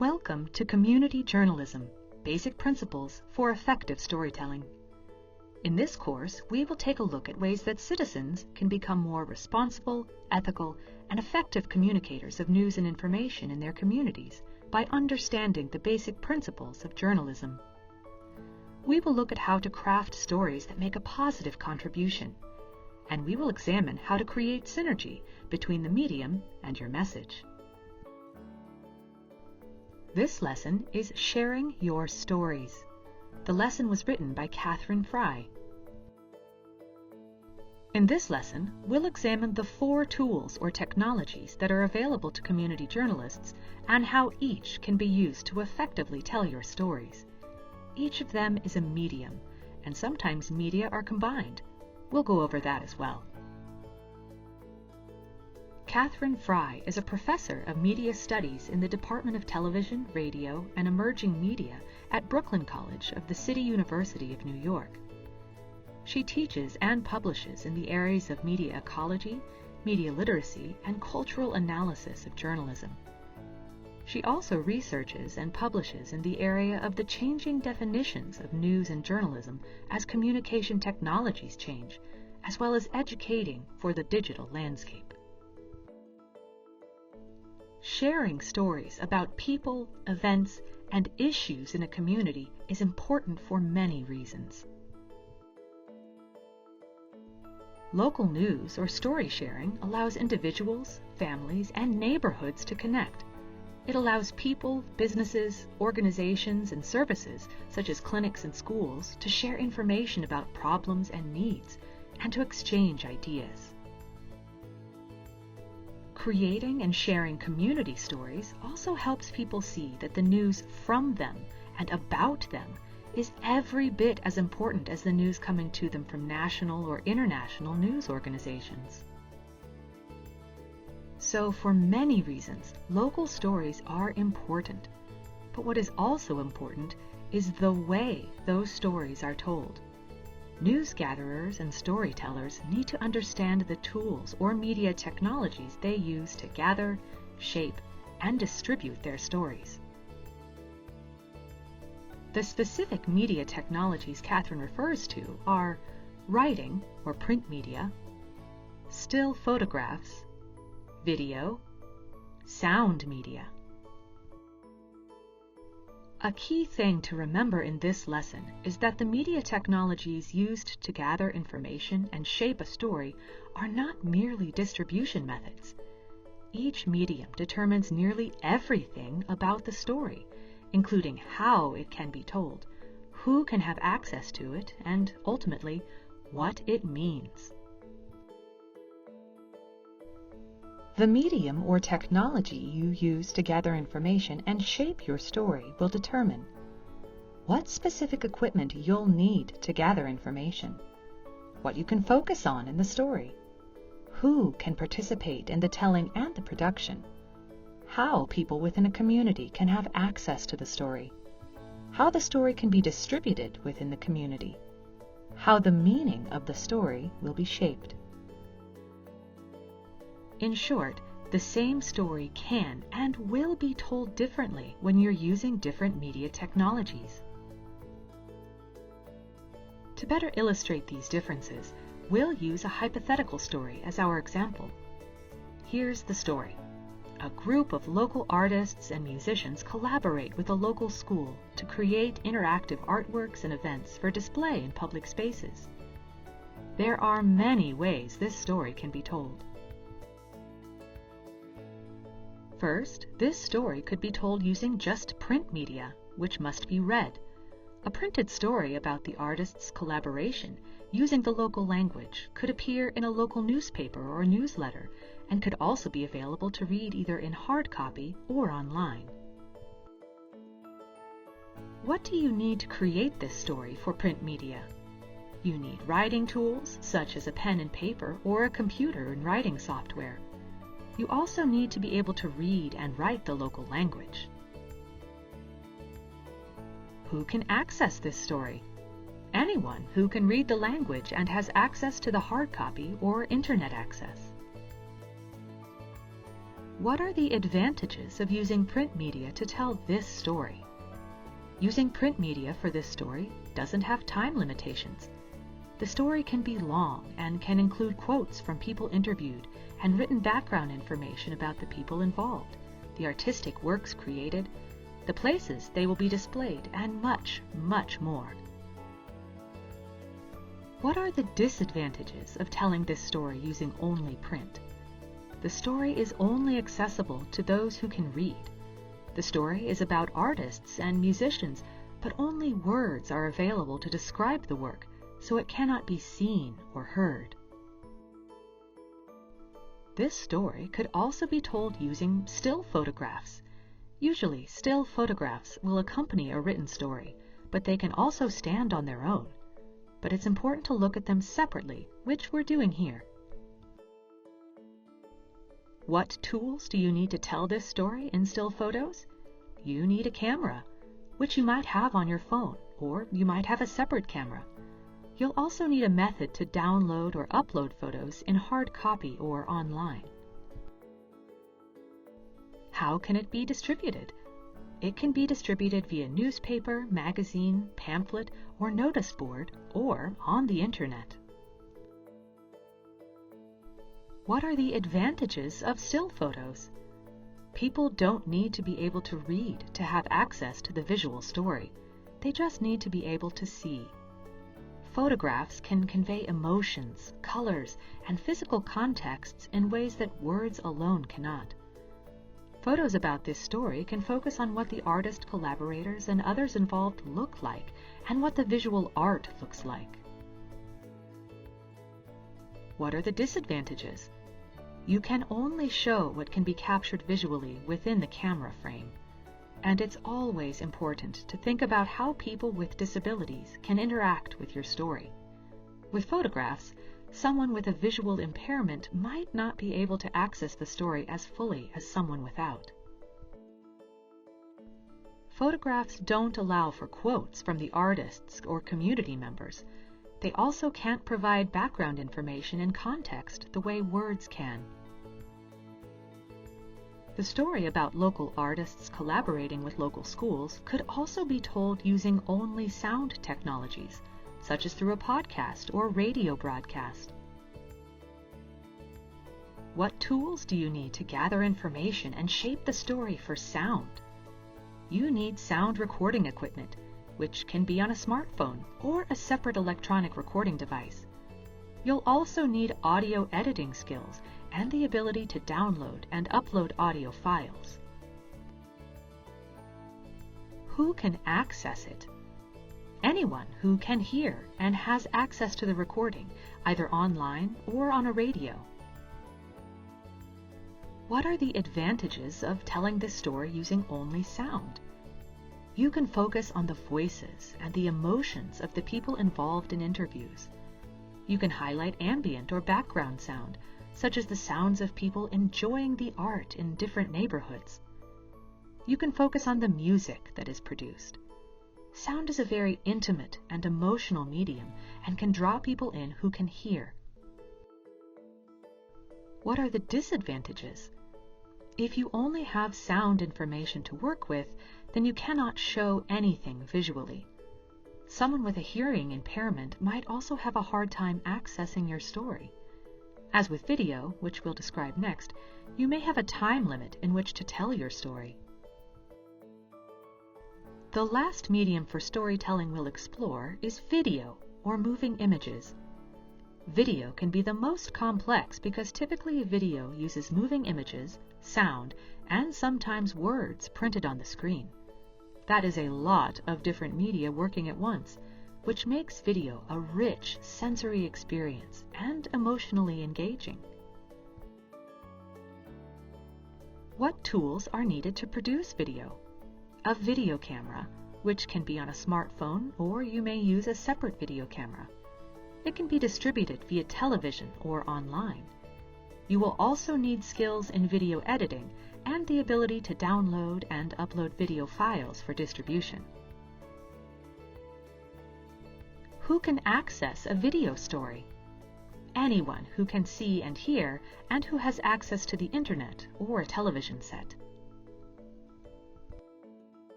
Welcome to Community Journalism, Basic Principles for Effective Storytelling. In this course, we will take a look at ways that citizens can become more responsible, ethical, and effective communicators of news and information in their communities by understanding the basic principles of journalism. We will look at how to craft stories that make a positive contribution, and we will examine how to create synergy between the medium and your message. This lesson is Sharing Your Stories. The lesson was written by Catherine Fry. In this lesson, we'll examine the 4 tools or technologies that are available to community journalists and how each can be used to effectively tell your stories. Each of them is a medium, and sometimes media are combined. We'll go over that as well. Catherine Fry is a professor of media studies in the Department of Television, Radio, and Emerging Media at Brooklyn College of the City University of New York. She teaches and publishes in the areas of media ecology, media literacy, and cultural analysis of journalism. She also researches and publishes in the area of the changing definitions of news and journalism as communication technologies change, as well as educating for the digital landscape. Sharing stories about people, events, and issues in a community is important for many reasons. Local news or story sharing allows individuals, families, and neighborhoods to connect. It allows people, businesses, organizations, and services, such as clinics and schools, to share information about problems and needs, and to exchange ideas. Creating and sharing community stories also helps people see that the news from them and about them is every bit as important as the news coming to them from national or international news organizations. So, for many reasons, local stories are important. But what is also important is the way those stories are told. News gatherers and storytellers need to understand the tools or media technologies they use to gather, shape, and distribute their stories. The specific media technologies Catherine refers to are writing or print media, still photographs, video, sound media. A key thing to remember in this lesson is that the media technologies used to gather information and shape a story are not merely distribution methods. Each medium determines nearly everything about the story, including how it can be told, who can have access to it, and ultimately, what it means. The medium or technology you use to gather information and shape your story will determine what specific equipment you'll need to gather information, what you can focus on in the story, who can participate in the telling and the production, how people within a community can have access to the story, how the story can be distributed within the community, how the meaning of the story will be shaped. In short, the same story can and will be told differently when you're using different media technologies. To better illustrate these differences, we'll use a hypothetical story as our example. Here's the story. A group of local artists and musicians collaborate with a local school to create interactive artworks and events for display in public spaces. There are many ways this story can be told. First, this story could be told using just print media, which must be read. A printed story about the artists' collaboration using the local language could appear in a local newspaper or newsletter and could also be available to read either in hard copy or online. What do you need to create this story for print media? You need writing tools, such as a pen and paper or a computer and writing software. You also need to be able to read and write the local language. Who can access this story? Anyone who can read the language and has access to the hard copy or internet access. What are the advantages of using print media to tell this story? Using print media for this story doesn't have time limitations. The story can be long and can include quotes from people interviewed and written background information about the people involved, the artistic works created, the places they will be displayed, and much, much more. What are the disadvantages of telling this story using only print? The story is only accessible to those who can read. The story is about artists and musicians, but only words are available to describe the work, so it cannot be seen or heard. This story could also be told using still photographs. Usually, still photographs will accompany a written story, but they can also stand on their own. But it's important to look at them separately, which we're doing here. What tools do you need to tell this story in still photos? You need a camera, which you might have on your phone, or you might have a separate camera. You'll also need a method to download or upload photos in hard copy or online. How can it be distributed? It can be distributed via newspaper, magazine, pamphlet, or notice board, or on the internet. What are the advantages of still photos? People don't need to be able to read to have access to the visual story. They just need to be able to see. Photographs can convey emotions, colors, and physical contexts in ways that words alone cannot. Photos about this story can focus on what the artist collaborators and others involved look like and what the visual art looks like. What are the disadvantages? You can only show what can be captured visually within the camera frame. And it's always important to think about how people with disabilities can interact with your story. With photographs, someone with a visual impairment might not be able to access the story as fully as someone without. Photographs don't allow for quotes from the artists or community members. They also can't provide background information and context the way words can. The story about local artists collaborating with local schools could also be told using only sound technologies, such as through a podcast or radio broadcast. What tools do you need to gather information and shape the story for sound? You need sound recording equipment, which can be on a smartphone or a separate electronic recording device. You'll also need audio editing skills and the ability to download and upload audio files. Who can access it? Anyone who can hear and has access to the recording, either online or on a radio. What are the advantages of telling this story using only sound? You can focus on the voices and the emotions of the people involved in interviews. You can highlight ambient or background sound, such as the sounds of people enjoying the art in different neighborhoods. You can focus on the music that is produced. Sound is a very intimate and emotional medium and can draw people in who can hear. What are the disadvantages? If you only have sound information to work with, then you cannot show anything visually. Someone with a hearing impairment might also have a hard time accessing your story. As with video, which we'll describe next, you may have a time limit in which to tell your story. The last medium for storytelling we'll explore is video, or moving images. Video can be the most complex because typically a video uses moving images, sound, and sometimes words printed on the screen. That is a lot of different media working at once, which makes video a rich sensory experience and emotionally engaging. What tools are needed to produce video? A video camera, which can be on a smartphone, or you may use a separate video camera. It can be distributed via television or online. You will also need skills in video editing and the ability to download and upload video files for distribution. Who can access a video story? anyone who can see and hear and who has access to the internet or a television set.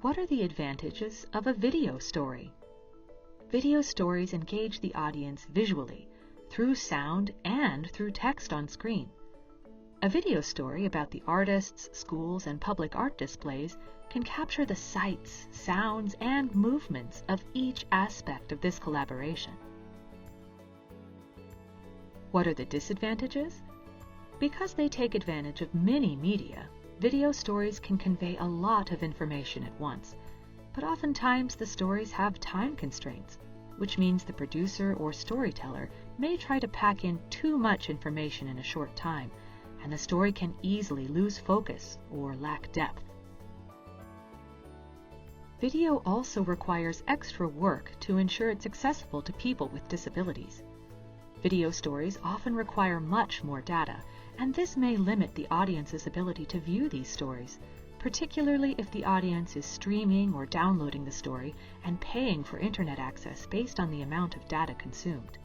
What are the advantages of a video story? Video stories engage the audience visually, through sound and through text on screen. A video story about the artists, schools, and public art displays can capture the sights, sounds, and movements of each aspect of this collaboration. What are the disadvantages? Because they take advantage of many media, video stories can convey a lot of information at once, but oftentimes the stories have time constraints, which means the producer or storyteller may try to pack in too much information in a short time, and the story can easily lose focus or lack depth. Video also requires extra work to ensure it's accessible to people with disabilities. Video stories often require much more data, and this may limit the audience's ability to view these stories, particularly if the audience is streaming or downloading the story and paying for internet access based on the amount of data consumed.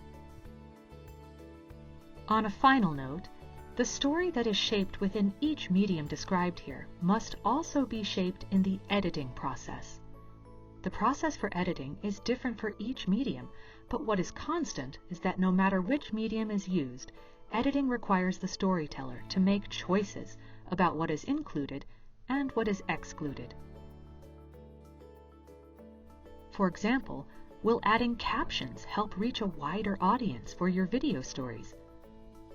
On a final note, the story that is shaped within each medium described here must also be shaped in the editing process. The process for editing is different for each medium, but what is constant is that no matter which medium is used, editing requires the storyteller to make choices about what is included and what is excluded. For example, will adding captions help reach a wider audience for your video stories?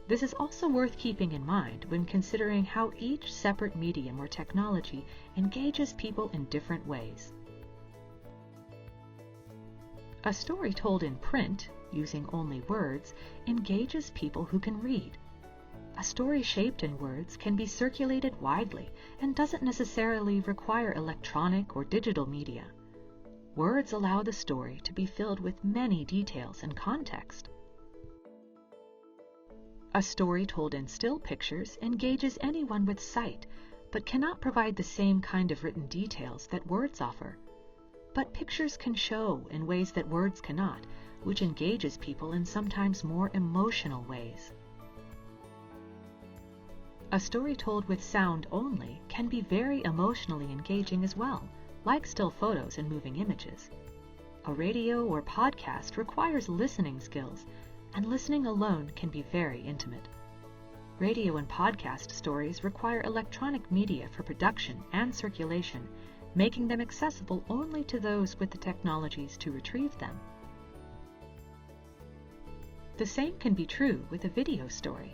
This is also worth keeping in mind when considering how each separate medium or technology engages people in different ways. A story told in print, using only words, engages people who can read. A story shaped in words can be circulated widely and doesn't necessarily require electronic or digital media. Words allow the story to be filled with many details and context. A story told in still pictures engages anyone with sight, but cannot provide the same kind of written details that words offer. But pictures can show in ways that words cannot, which engages people in sometimes more emotional ways. A story told with sound only can be very emotionally engaging as well, like still photos and moving images. A radio or podcast requires listening skills, and listening alone can be very intimate. Radio and podcast stories require electronic media for production and circulation, making them accessible only to those with the technologies to retrieve them. The same can be true with a video story.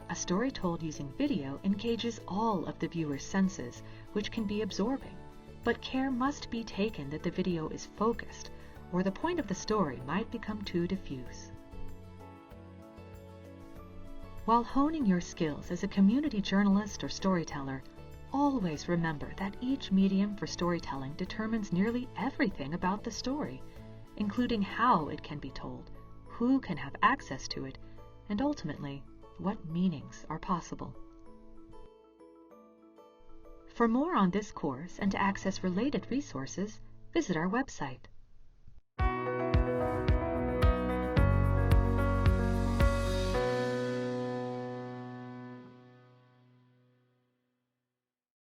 A story told using video engages all of the viewer's senses, which can be absorbing, but care must be taken that the video is focused, or the point of the story might become too diffuse. While honing your skills as a community journalist or storyteller, always remember that each medium for storytelling determines nearly everything about the story, including how it can be told, who can have access to it, and ultimately, what meanings are possible. For more on this course and to access related resources, visit our website.